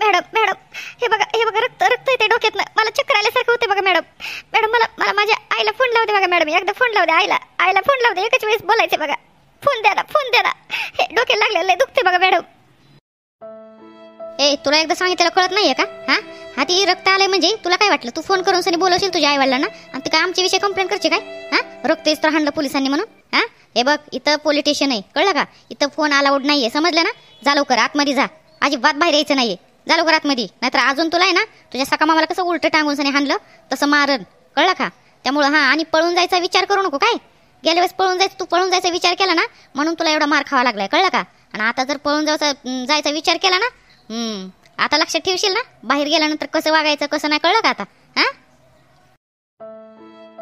Madam madam हे बघा रक्त रक्त येते डोक्यातनं. मला चक्कर आल्यासारखं होते बघा मॅडम. मॅडम मला माझ्या आईला फोन लावते बघा मॅडम. एकदा फोन लावते आईला फोन लावते. एकच वेळेस बोलायचे बघा. फोन द्या ना. हे डोक्याला लागलेलं दुखते बघा मॅडम. ए तुला एकदा सांगितलं कळत नाहीये का? हाती रक्त आलंय म्हणजे तुला काय वाटलं? तू फोन करून सनी बोलवशील तुझ्या आईवडिलांना आणि ते काय आमच्या विषयी कंप्लेंट करते काय? रक्त येस तर हाणलं पोलिसांनी म्हणून. हे बघ इथं पोलीस स्टेशन आहे, कळलं का? इथं फोन अलाउड नाहीये, समजलं ना? जा लवकर आतमध्ये जा. अजिबात बाहेर यायचं नाहीये. जा लवकर आतमध्ये, नाहीतर अजून तुला आहे ना तुझ्या सका मामाला कसं उलट टांगून सनी हाणलं तसं मारन, कळलं का? त्यामुळं आणि पळून जायचा विचार करू नको काय? गेल्या वेळेस पळून जायचा विचार केला ना म्हणून तुला एवढा मार खावा लागलाय, कळलं का? आणि आता जर पळून जायचा विचार केला ना आता लक्षात ठेवशील ना बाहेर गेल्यानंतर कसं वागायचं कसं नाही, कळलं का आता?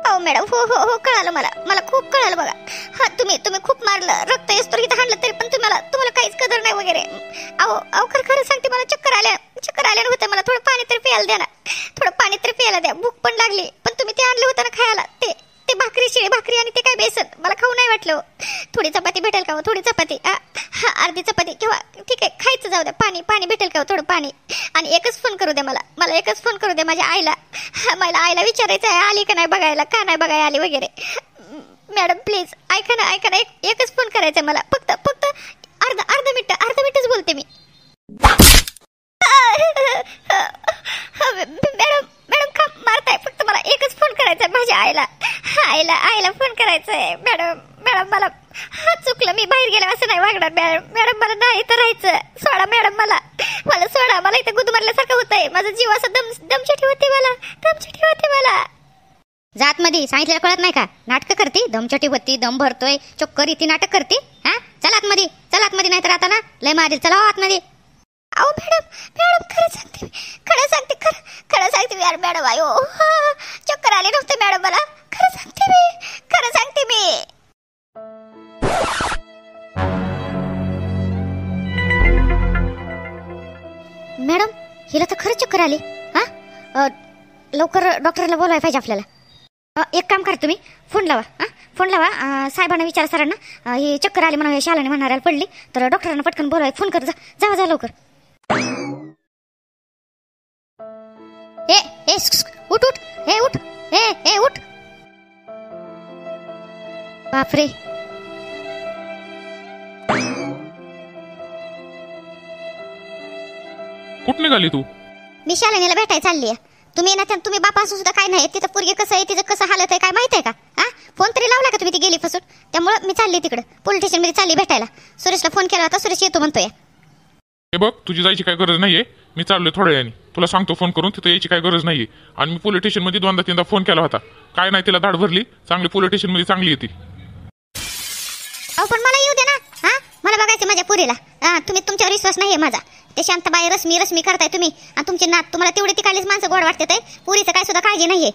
हो मॅडम हो कळालं. मला खूप कळालं बघा. तुम्ही खूप मारलं, रक्त येस तर इथं हाणलं तरी पण तुम्हाला काहीच कदर नाही वगैरे. अहो खरं सांगते मला चक्कर आल्या होतं. मला थोडं पाणी तरी प्यायला द्या. भूक पण लागली. पण तुम्ही ते आणलं होतं ना खायला, ते शिळी भाकरी आणि ते काय बेसन मला खाऊ नाही वाटलं. थोडी चपाती भेटेल का? थोडी चपाती, अर्धी चपाती किंवा ठीक आहे खायचं जाऊ द्या. पाणी भेटेल का? थोडं पाणी. आणि एकच फोन करू द्या मला एकच फोन करू द्या माझ्या आईला. मला आईला विचारायचं आहे आली का नाही बघायला, का नाही बघायला आली वगैरे. मॅडम प्लीज ऐका ना एकच फोन करायचा मला. फक्त अर्धा मिनिटच बोलते मी. मॅडम का मारताय? फक्त मला एकच फोन करायचा माझ्या आईला फोन करायचंय. मॅडम मला चुकलं, मी बाहेर गेले असं नाही वागणार मॅडम मला नाही इथं राहायचं. सोडा मॅडम मला सोडा. मला इथं गुद मारल्यासारखं होतंय. माझा जीव असं दमछटी होते मला. जात मध्ये सांगितलेलं कळत नाही का? नाटक करते, दमछटी होती, दम भरतोय, चक्कर इथे नाटक करते. चल आतमध्ये नाहीतर आता ना लय मारेल. चला आतमध्ये. अहो मॅडम खरं सांगते यार मॅडम. आयो चक्कर आले नव्हते मॅडम मला. खरं सांगते मी. मॅडम हिला तर खरंच चक्कर आली. लवकर डॉक्टरला बोलवायला पाहिजे आपल्याला. एक काम करा तुम्ही फोन लावा साहेबांना विचारा सरांना ही चक्कर आली म्हणा शालाने म्हणाऱ्याला पडली तर डॉक्टरांना पटकन बोलवाय फोन कर. जा लवकर. उठ. बापरे. कुठं निघाली तू? मी शालिनीला भेटायला चालली. तुम्ही ना तुम्ही बापा असं सुद्धा काय नाही. तिचं पोरगी कसं आहे तिचं कसं हालत आहे काय माहित आहे का? फोन तरी लावला का तुम्ही? ती गेली फसून. त्यामुळे मी चालली तिकडे पोलीस स्टेशन मध्ये चालली भेटायला. सुरेशला फोन केला होता, सुरेश येतो म्हणतोय. हे बघ तुझी जायची काय गरज नाहीये. मी चाललोय थोड्या वेळाने. तुला सांगतो फोन करून तिथे यायची काय गरज नाहीये. आणि मी पोलीस स्टेशन मध्ये 2-3दा फोन केला होता. काय नाही तिला धाड भरली. चांगली पोलीस स्टेशन मध्ये चांगली येते. पण मला येऊ दे ना. मला बघायचं माझ्या पुरीला. तुम्ही तुमच्यावर विश्वास नाहीये माझा. ते शांताबाई रश्मी करताय तुम्ही आणि तुमचे नात. तुम्हाला तेवढे तिकालीच माणसं गोड वाटते. पुरीचं काय सुद्धा काळजी नाहीये.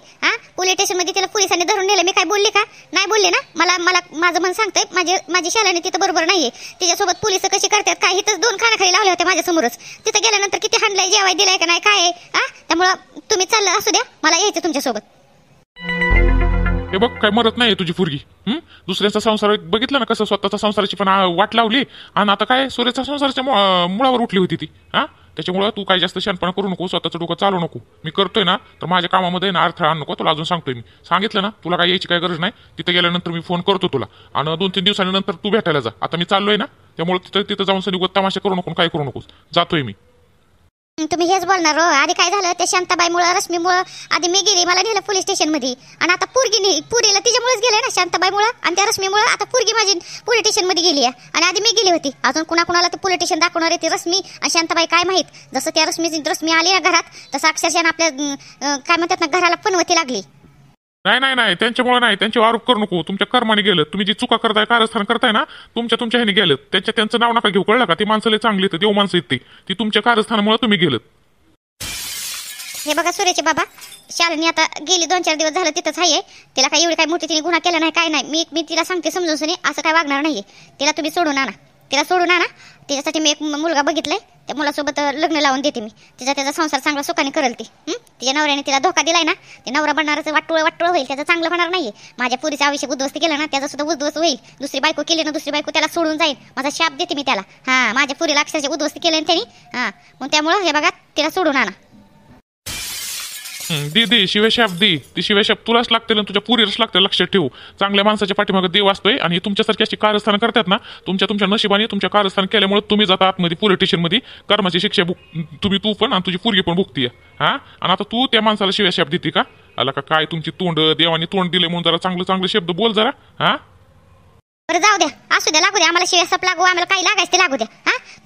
पोलीस स्टेशन मध्ये तिला पोलिसांनी धरून नेलं. मी काय बोलले का? नाही बोलले ना. मला माझं मन सांगतंय माझी शालानी तिथं बरोबर नाहीये. तिच्यासोबत पोलिस कशी करतात काय? इथं 2 खानाखाली लावले होते माझ्या समोरच. तिथं गेल्यानंतर किती हाणलंय, जेवाय दिलाय का नाही काय? त्यामुळं तुम्ही चाललं असू द्या, मला यायचं तुमच्यासोबत. हे बघ काय मरत नाही तुझी पोरगी. दुसऱ्याचा संसार बघितला ना कसं स्वतःचा संसाराची पण वाट लावली आणि आता काय सूर्याच्या संसाराच्या मुळावर उठली होती ती. त्याच्यामुळे तू काय जास्त शहाणपणा करू नको, स्वतःचं डोकं चालू नको. मी करतोय ना तर माझ्या कामामध्ये ना अडथळा आणू नको. तुला अजून सांगतोय मी. सांगितलं ना तुला काय यायची काय गरज नाही. तिथे गेल्यानंतर मी फोन करतो तुला आणि 2-3 दिवसानंतर तू भेटायला जा. आता मी चाललोय ना त्यामुळे तिथं जाऊन सनी तमाशा करू नको, काय करू नकोस. जातोय मी. तुम्ही हेच बोलणार. आधी काय झालं त्या शांताबाईमुळे रश्मीमुळे आधी मी गेली, मला नेलं पोलीस स्टेशन मध्ये. आणि आता पुरीला तिच्यामुळेच गेले ना शांताबाईमुळे आणि त्या रश्मीमुळे. आता पोरगी माझी पोलीस स्टेशन मध्ये गेली आहे आणि आधी मी गेली होती. अजून कुणाला ते पोलीस स्टेशन दाखवणार आहे ती रश्मी आणि शांताबाई काय माहित. जसं त्या रश्मी आली ना घरात तसं अक्षरशः आपल्या काय म्हणतात ना घराला पनवती लागली. नाही त्यांच्यामुळे नाही. त्यांच्यावर आरोप करू नको. तुमच्या कर्माने गेलं. तुम्ही जी चुका करताय कारस्थान करताय ना तुमच्या ह्याने गेलं. त्यांचं नाव नका घेऊ, कळलं का? ती माणसं लय चांगली तर देव माणसं येते ती तुमच्या कारस्थानामुळे तुम्ही गेलं. हे बघा सुरेश बाबा, शालिनी आता गेली 2-4 दिवस झालं तिथंच आहे. तिला काय एवढी काय मोठी तिने गुन्हा केला नाही काय नाही. मी तिला सांगते समजून सनी असं काय वागणार नाहीये. तिला तुम्ही सोडून आणा. तिला सोडून आणा. तिच्यासाठी मी एक मुलगा बघितलाय. त्या मुलासोबत लग्न लावून देते मी. त्याचा संसार चांगला सुखाने करेल ती. तिच्या नवऱ्याने तिला धोका दिलाय ना, ते नवरा बनणारच वाटोळ होईल. त्याचं चांगलं होणार नाहीये. माझ्या पुरीचं आयुष्य उद्ध्वस्त केलं ना, त्याचं सुद्धा उद्ध्वस्त होईल. दुसरी बायको केली ना, दुसरी बायको त्याला सोडून जाईल. माझा शाप देते मी त्याला. माझ्या पुरीला अक्षरशः उद्ध्वस्त केलं ना त्यांनी. मग त्यामुळं हे बघा, तिला सोडून आणा. दे शिवाशाप दे. ती शिवाशाप तुलाच लागते ना, तुझ्या पुरीलाच लागते. लक्षात ठेवू, चांगल्या माणसाच्या पाठीमागे देव असतोय. आणि तुमच्यासारखी अशी कारस्थान करतात ना, तुमच्या नशिबाने तुमच्या कारस्थान केल्यामुळे तुम्ही जाता आतमध्ये पोलीस स्टेशनमध्ये कर्माची शिक्षा तू पण आणि तुझी पुरगी पण भुगतीये. आणि आता तू त्या माणसाला शिवाशाप देते का? आला का काय तुमची तोंड, देवाने तोंड दिले म्हणून जरा चांगले शब्द बोल जरा. बरं जाऊ द्या, असू द्या, लागू द्या. आम्हाला शिवाशाप लागू, आम्हाला काही लागायचं ते लागू द्या.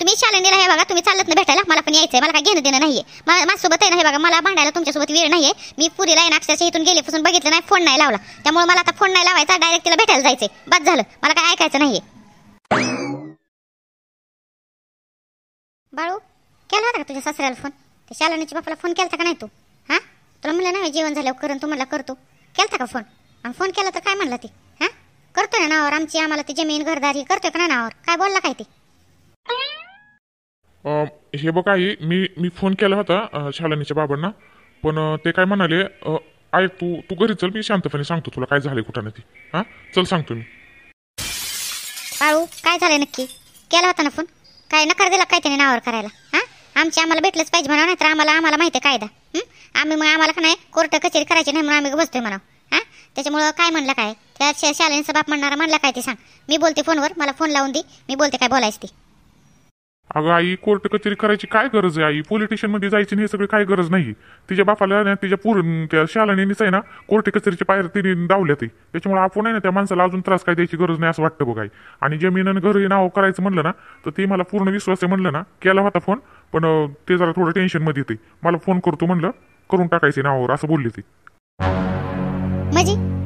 तुम्ही शालिनीला हे बघा, तुम्ही चालत ना भेटायला, मला पण यायचंय. मला काय घेणं देणं नाहीये. माझ्यासोबत आहे ना, हे बघा, मला भांडायला तुमच्यासोबत वेळ नाहीये. मी पुरीला आहे ना, अक्षरशः इथून गेल्यापासून बघितलं नाही, फोन नाही लावला. त्यामुळे मला आता फोन नाही लावायचा, डायरेक्ट तिला भेटायला जायचंय. बस झालं, मला काय ऐकायचं नाहीये. बाळू, केला होता का तुझ्या सासऱ्याला फोन? ते शालिनीच्या बापाला फोन केलता का नाही तू? तुला म्हणलं नाही जेवण झाल्यावर करून, तू म्हणला करतो. केलता का फोन? आणि फोन केला तर काय म्हणला ती? करतोय ना नावावर आमची, आम्हाला ती जमीन घरदारी करतोय का ना नावावर? काय बोलला काय ती? हे बघ आई, मी फोन केला होता शालिनीच्या बाबांना, पण ते काय म्हणाले, ऐक तू घरी चल, मी शांतपणे सांगतो तुला काय झालंय कुठं नाही ती. चल सांगतो मी. बाळू, काय झालंय नक्की? केला होता ना फोन? काय नकार दिला काय त्याने नावावर करायला? आम्हाला भेटलंच पाहिजे म्हणा, नाही तर आम्हाला माहिती आहे कायदा. आम्हाला का नाही कोर्ट कचेरी करायची नाही म्हणून आम्ही बसतोय म्हणा. त्याच्यामुळं काय म्हणला काय त्या शालिनीचा बाप म्हणला काय ते सांग. मी बोलते फोनवर, मला फोन लावून दे, मी बोलते काय बोलायचं ते. अगं आई, कोर्ट कचेरी करायची काय गरज आहे आई? पोलीस स्टेशनमध्ये जायची नाही, हे सगळं काय गरज नाही. तिच्या बापाला ना, त्या शालिनीच आहे ना, कोर्ट कचेरीच्या पायऱ्या तिने दावल्या ते. त्याच्यामुळे आपण आहे ना, त्या माणसाला अजून त्रास काय द्यायची गरज नाही असं वाटतं बघ आई. आणि जमीन आणि घर नाव करायचं म्हणलं ना, तर ते मला पूर्ण विश्वास आहे म्हणलं ना, केला होता फोन. पण ते जरा थोडं टेन्शनमध्ये येते. मला फोन करतो म्हणलं, करून टाकायचे नावावर असं बोलली ती.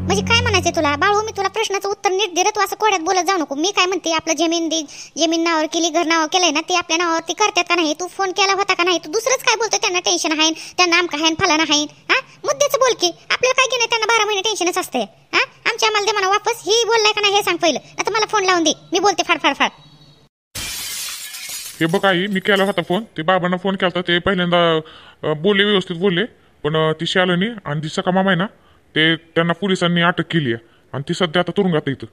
म्हणजे काय म्हणायचं तुला बाळू? मी तुला प्रश्नाचं उत्तर नीट दिलं, तू असं कोड्यात बोलत जाऊ नको. मी काय म्हणते, आपलं जमीन नावावर केली, घर नावावर केलंय ना, ते आपल्या नावावरती करतात का नाही? तू फोन केला होता का नाही? तू दुसरंच काय बोलतो? त्यांना टेन्शन आहे, त्यांना आमका आहे, फलाना आहे. मुद्द्याचं बोल की. आपल्याला काय घेणं, त्यांना 12 महिने टेन्शनच असते. आम्हाला दे म्हणा वापस. ही बोललाय का नाही हे सांग पहिलं, आता मला फोन लावून दे, मी बोलते फाड. हे बघ आई, मी केला होता फोन. ते बाबांना फोन केला, ते पहिल्यांदा बोलले, व्यवस्थित बोलले. पण ती शालिनी आणि ती सका मामा आहे ना, ते त्यांना पोलिसांनी अटक केली आहे. आणि ती सध्या आता तुरुंगात इथं.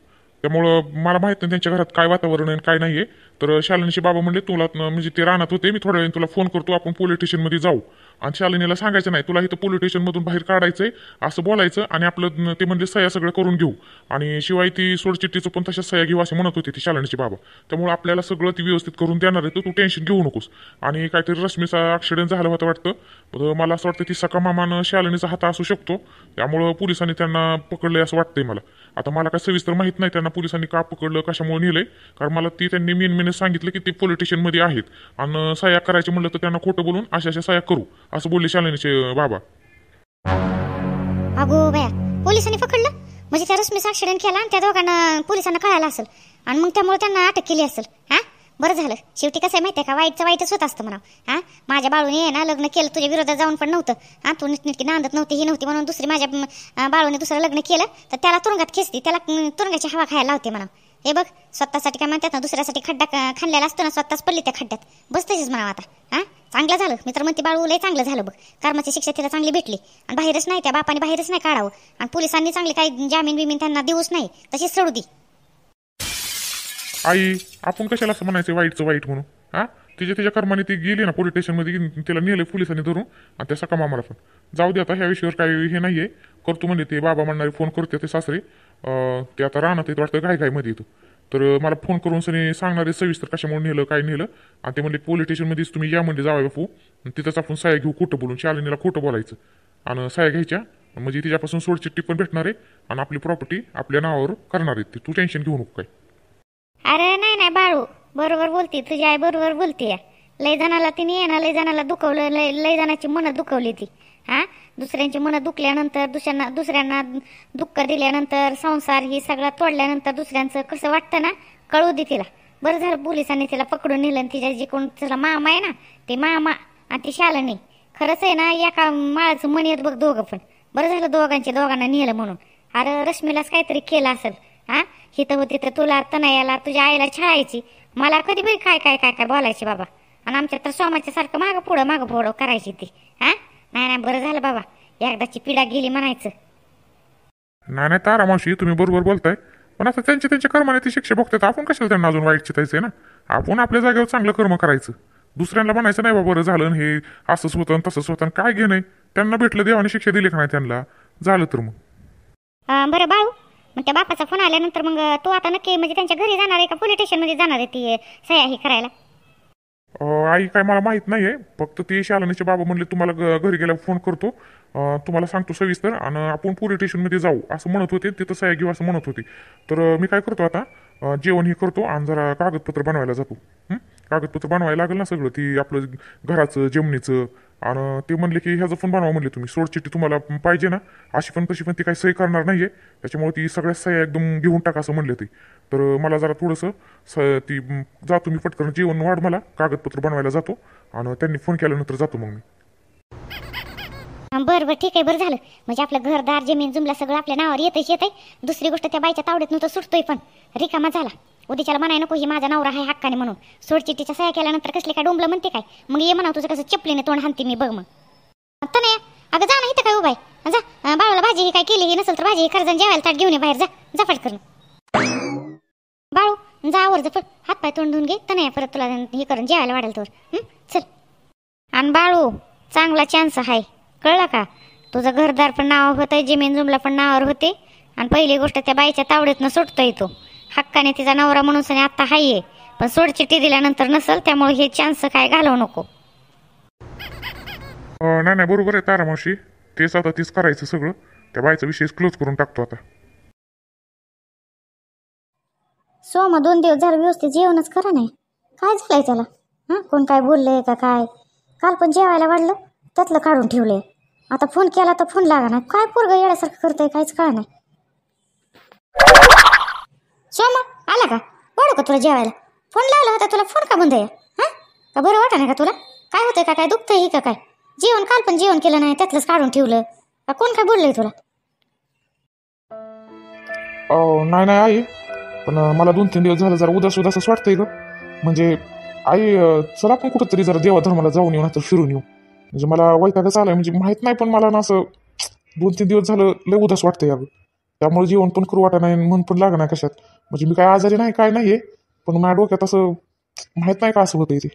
त्यामुळं मला माहित नाही त्यांच्या घरात काय वातावरण आहे काय नाहीये. तर शालिनीचे बाबा म्हणले, तुला म्हणजे ते राहणार होते, मी थोड्या वेळ तुला फोन करतो, आपण पोलीस स्टेशनमध्ये जाऊ. आणि शालिनीला सांगायचं नाही, तुला इथं पोलीस स्टेशनमधून बाहेर काढायचंय असं बोलायचं. आणि आपलं ते म्हणजे सह्या सगळं करून घेऊ. आणि शिवाय ती सोडचिठ्ठीचं पण तशाच सह्या घेऊ असं म्हणत होती ती शालिनीचे बाबा. त्यामुळे आपल्याला सगळं ती व्यवस्थित करून देणार आहे, तर तू टेन्शन घेऊ नकोस. आणि काहीतरी रश्मीचा ऍक्सिडेंट झाला होता वाटतं. मला असं वाटतं ती सका मामानं शालिनीचा हात असू शकतो. त्यामुळं पोलिसांनी त्यांना पकडलंय असं वाटतंय मला. आता मला काय सविस्तर माहित नाही त्यांना पोलिसांनी का पकडलं, कशामुळे नेलंय. कारण मला ती त्यांनी मेन सांगितलं की ते पोलीस स्टेशनमध्ये आहेत. आणि सह्या करायची म्हणलं तर त्यांना खोटं बोलून अशा सह्या करू असं बोलले शालिनीचे बाबा. अगो बया, पोलिसांनी पकडलं म्हणजे त्या रश्मीचा ऍक्सिडेंट केला आणि त्या दोघांना पोलिसांना कळालं असेल. आणि मग त्यामुळे त्यांना अटक केली असेल. बरं झालं. शेवटी कसं आहे माहितीये का, वाईटच होत असतं म्हणा. माझ्या बाळूने आहे ना लग्न केलं, तुझ्या विरोधात जाऊन पण नव्हतं. तू नीटकी नांदत नव्हती, ही नव्हती म्हणून दुसरी माझ्या बाळूने दुसरं लग्न केलं, तर त्याला तुरुंगात खेचती, त्याला तुरुंगाची हवा खायला लावते म्हणा. हे बघ, स्वतःसाठी काय म्हणतात ना, दुसऱ्यासाठी खड्डा खाल्लेला असतो ना, स्वतःच पडली त्या खड्ड्यात बसतेच म्हणा. आता चांगलं झालं, मी तर म्हणते बाळू लय चांगलं झालं बघ. कर्माची शिक्षा तिला चांगली भेटली. आणि बाहेरच नाही, त्या बापाने बाहेरच नाही काढावं. आणि पोलिसांनी चांगली काही जामीन बिमीन त्यांना देऊच नाही, तशीच सोडू दे. आई, आपण कशाला असं म्हणायचं वाईटचं वाईट म्हणून? तिच्या कर्माने ती गेली ना पोलीस स्टेशनमध्ये, तिला नेलं पोलिसांनी धरून. आणि त्या सका मामाला पण जाऊ दे. आता ह्या विषयावर काही हे नाहीये, करतो म्हणजे ते बाबा म्हणणारे फोन करते ते सासरे. ते आता राहणार येत वाटतं काय मध्ये येतो. तर मला फोन करून सनी सांगणारे सविस्तर कशामुळे नेलं काय नेलं. आणि ते म्हणले पोलीस स्टेशनमध्येच तुम्ही या म्हणजे जावा बापू, तिथंच आपण सह्या घेऊ, खोटं बोलून. शालिनीला खोटं बोलायचं आणि सह्या घ्यायच्या, म्हणजे तिच्यापासून सोडचिठ्ठी पण भेटणार आहे. आणि आपली प्रॉपर्टी आपल्या नावावर करणार आहे. तू टेन्शन घेऊ नको काय. अरे नाही बाळू, बरोबर बोलती तुझी आई, बरोबर बोलतीये. लय जणाला तिने लय जणाला दुखवलं, लय जणाची मनं दुखवली ती. दुसऱ्यांची मनं दुखल्यानंतर, दुसऱ्यांना दुःख दिल्यानंतर, संसार ही सगळा तोडल्यानंतर दुसऱ्यांचं कसं वाटतं ना, कळू दे तिला. बरं झालं पोलिसांनी तिला पकडून नेलं. तिच्या जे कोण तिला मामा आहे ना, ते मामा आणि ती शालिनी, खरंच आहे ना एका माळाचं मणी येत बघ दोघं पण. बरं झालं दोघांना नेलं म्हणून. अरे रश्मीलाच काहीतरी केलं असेल. हिथं होती तर तुला तनयाला तुझ्या आईला छळायची. मला कधी बरी काय काय काय काय बोलायची बाबा. आणि आमच्या तर सोमाच्या सारखं मागं पुढं करायची ती. हा नाही नाही, बरं झालं बाबा, एकदाची पिढा गेली म्हणायचं. नाही नाही तारा मावशी, तुम्ही बरोबर बोलताय. पण आता त्यांच्या कर्माने ती शिक्षा भोगतात, आपण कशाला त्यांना अजून वाईट चितायचंय ना. आपण आपल्या जागेवर चांगलं कर्म करायचं. दुसऱ्यांना म्हणायचं नाही बाबा बरं झालं हे असंच होतं आणि तसंच होतं, काय घे नाही. त्यांना भेटलं, देवाने शिक्षा दिली का नाही त्यांना, झालं तर मग. बरं बाळू, मग त्या बापाचा फोन आल्यानंतर मग तू आता नक्की म्हणजे त्यांच्या घरी जाणार आहे का पोलीस स्टेशनमध्ये जाणार आहे ती सह्या ही करायला? आई काय मला माहित नाहीये, फक्त ते शालनीचे बाबा म्हणले तुम्हाला घरी गेल्यावर फोन करतो, तुम्हाला सांगतो सविस्तर, आणि आपण पोलीस स्टेशनमध्ये जाऊ असं म्हणत होते. तिथं सह्या घेऊ असं म्हणत होते. तर मी काय करतो आता, जेवण हे करतो आणि जरा कागदपत्र बनवायला जातो. कागदपत्र बनवायला लागेल ना सगळं, ती आपलं घराचं जमिनीचं. आणि ते म्हणले की ह्याचं पण बनवा म्हणले तुम्ही, सोडचिठ्ठी तुम्हाला पाहिजे ना अशी पण तशी पण ती काही सही करणार नाहीये, त्याच्यामुळे ती सगळ्या सह्या एकदम घेऊन टाका असं म्हणले ते. तर मला जरा थोडंसं ती जातो मी पटकन, जेवण वाढ मला, कागदपत्र बनवायला जातो आणि त्यांनी फोन केल्यानंतर जातो मग मी. बरं ठीक आहे, बरं झालं. म्हणजे आपलं घरदार जमीन जुमला सगळं आपल्या नावावर येतच येत आहे. दुसरी गोष्ट त्या बाईच्या तावडीत नव्हतं सुटतोय पण रिकामा झाला. उद्याच्याला म्हणाय नको ही माझा नवरा आहे हक्काने म्हणून. सोडचिठ्ठीच्या सह्या केल्यानंतर कसली काय डोंबलं म्हणते काय, मग ये म्हणा तुझं कसं चपलीने तोंड हाणते मी बघ. मग तर नाही अगं जा ना, इथं काय उभा आहे, जा बाळाला भाजी ही काय केली ही नसेल तर भाजी कर्जन जेवायला ताट घेऊन ये बाहेर, जा फटकन. बाळू जा आवर, जा हात पाय तोंड धुवून घे, तर नाही परत तुला हे करून जेवायला वाढेल तर चल. आणि बाळू चांगला चान्स आहे कळला का, तुझं घरदार पण नाव होतंय, जमीन जुमला पण नावावर होते. आणि पहिली गोष्ट त्या बाईच्या तावडीतनं सुटतोय तो हक्काने, तिचा नवरा म्हणून सने आता हाये, पण सोडचिठ्ठी दिल्यानंतर नसल, त्यामुळे हे चान्स काय घालवू नको. नाही नाही बरोबर आहे तारा मावशी, तेच आता तीच करायचं सगळं. त्या बाईचा विषय क्लोज करून टाकतो आता. सोमा 2 दिवस झालं व्यवस्थित जेवणच करा नाही, काय झालंय त्याला? कोण काय बोललंय का काय? काल पण जेवायला वाढलं त्यातलं काढून ठेवलंय. आता फोन केला तर फोन लागा ना, काय पोरगं येण्यासारखं करतंय काहीच कळा नाही. सोमा आला का? वाढू का तुला जेवायला? फोन लावला होता तुला, फोन का बंद आहे? का बरं वाटा नाही का तुला? काय होतंय का, काय दुखतंय का काय? जेवण काल पण जेवण केलं नाही त्यातलंच काढून ठेवलं का? कोण काय बोललंय तुला? नाही नाही आई, पण मला 2-3 दिवस झालं जरा उदास उदासच वाटतंय ग. म्हणजे आई चला आपण कुठंतरी जरा देवाधर्माला जाऊन येऊ, तर फिरून येऊ. म्हणजे मला वैतागच आलाय, म्हणजे माहित नाही पण मला ना असं 2-3 दिवस झालं लय उदास वाटतंय अगं. त्यामुळे जेवण पण करू वाटा नाही, मन पण लागा नाही कशात. म्हणजे मी काय आजारी नाही काय नाहीये, पण माझ्या डोक्यात असं माहित नाही का असं होतंय ते.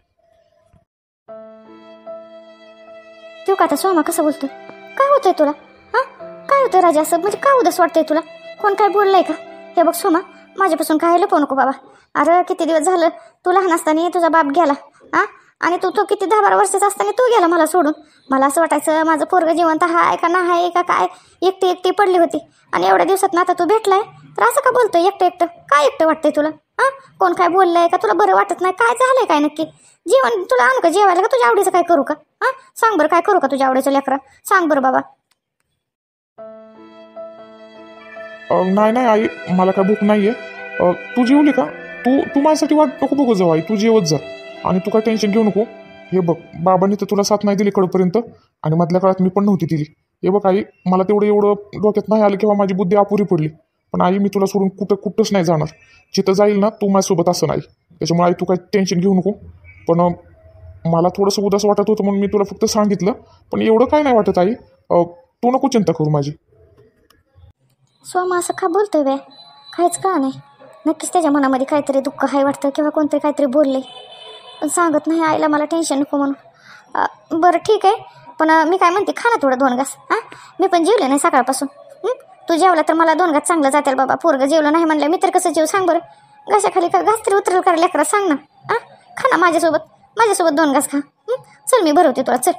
तू का आता सोमा कसं बोलतोय? काय होतंय तुला? काय होतंय राजा असं, म्हणजे काय उदास वाटतंय तुला? कोण काय बोललंय का? हे बघ सोमा, माझ्यापासून काय लपवू नको बाबा. अरे किती दिवस झालं तू लहान असताना तुझा बाप गेला, आणि तू किती 10-12 वर्षाचा असताना तू गेला मला सोडून. मला असं वाटायचं माझं पोरगं जिवंत आहे का नाही आहे का काय, एकटी पडली होती. आणि एवढ्या दिवसात ना आता तू भेटलाय तर असं का बोलतोय? एकटं काय एकटं वाटतंय तुला? कोण काय बोललंय का? तुला बरं वाटत नाही? काय झालंय काय नक्की? जेवण तुला आणू का जेवायला, का तुझ्या आवडीचं काय करू का? सांग बरं, काय करू का तुझ्या आवडीचं लेकरं? सांग बरं बाबा. नाही नाही आई, मला काय भूक नाहीये. तू जेवली का? तू माझ्यासाठी वाट नको बघू जाऊ आई, तू जेवत जा. आणि तू काय टेन्शन घेऊ नको. हे बघ, बाबांनी तर तुला साथ नाही दिली कडपर्यंत, आणि मधल्या काळात मी पण नव्हती दिली. हे बघ आई, मला तेवढं एवढं डोक्यात नाही आलं किंवा माझी बुद्धी अपुरी पडली. पण आई मी तुला सोडून कुठंच नाही जाणार. जिथं जाईल ना तू माझ्यासोबत असं नाही. त्याच्यामुळे आई तू काय टेन्शन घेऊ नको. पण मला थोडंसं उदास वाटत होतं म्हणून मी तुला फक्त सांगितलं, पण एवढं काय नाही वाटत आई. तू नको चिंता करू माझी. सोमा असं का बोलतोय बे? काहीच का नाही. नक्कीच त्याच्या मनामध्ये काहीतरी दुःख आहे वाटतं, किंवा कोणतरी काहीतरी बोलले पण सांगत नाही आईला, मला टेन्शन नको म्हणून. बरं ठीक आहे, पण मी काय म्हणते, खा ना थोडं 2 घास. मी पण जेवले नाही सकाळपासून. तू जेवला तर मला 2 घास चांगलं जातील बाबा. पोरगं जेवलं नाही म्हणलं मी तर कसं जेव सांग बरं? घासाखाली का घास तरी उतरेल करा लेकरा, सांग ना. खा ना माझ्यासोबत 2 घास खा. चल मी भरवते तुला, चल.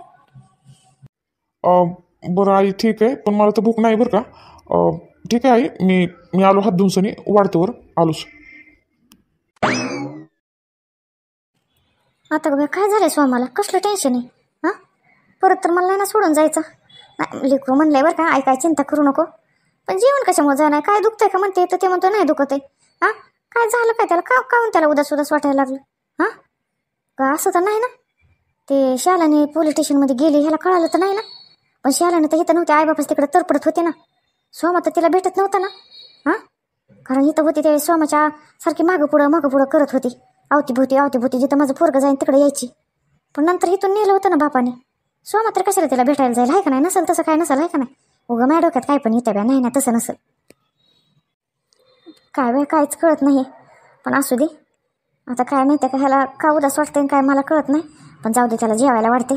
बरं आई ठीक आहे, पण मला तर भूक नाही बरं का. ठीक आहे आई, मी आलो हात धुवून वाढतोवर आलोच. आता बघा काय झालंय सोमाला, कसलं टेन्शन आहे? परत तर मला नाही ना सोडून जायचं. नाही लेकरू म्हणलंय बरं का, काय चिंता करू नको. पण जेवण कशामुळे जाणार? काय दुखतंय का म्हणते, तर ते म्हणतो नाही दुखत आहे. काय झालं काय त्याला? का त्याला उदास वाटायला लागलं? का असं तर नाही ना? ते शालाने पोलीस स्टेशनमध्ये गेली ह्याला कळालं तर नाही ना? पण शालाने तर इथं नव्हते, आईबापाच तिकडे तरपडत होते ना. सोमा तर तिला भेटत नव्हता ना. कारण इथं होती ते सोमाच्या सारखी मागं पुढं करत होती. अवतीभोवती जिथं माझं पोरगं जाईन तिकडे यायची. पण नंतर इथून नेलं होतं ना बापाने. सोमा तर कशाला तिला भेटायला जाईल, आहे का नाही? नसेल तसं काय नसेल, आहे का नाही? उगं माझ्या डोक्यात काय पण येतं बा. नाही तसं नसेल काय बा, काहीच कळत नाही. पण असू दे आता, काय माहिती का ह्याला का उदास वाटते काय मला कळत नाही. पण जाऊ दे, त्याला जेवायला वाढते.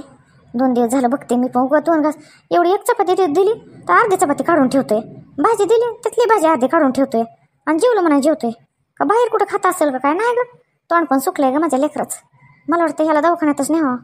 2 दिवस झालं बघते मी. पण उगा 2 घास एवढी एक चपाती दिली तर अर्धी चपाती काढून ठेवतोय. भाजी दिली तिथली भाजी अर्धी काढून ठेवतोय. आणि जेवलं म्हणा जेवतोय का बाहेर कुठं खाता असेल का काय? नाही ग, तोंड पण सुकलंय ग माझ्या लेकरच. मला वाटतं ह्याला दवाखान्यातच न्यावं.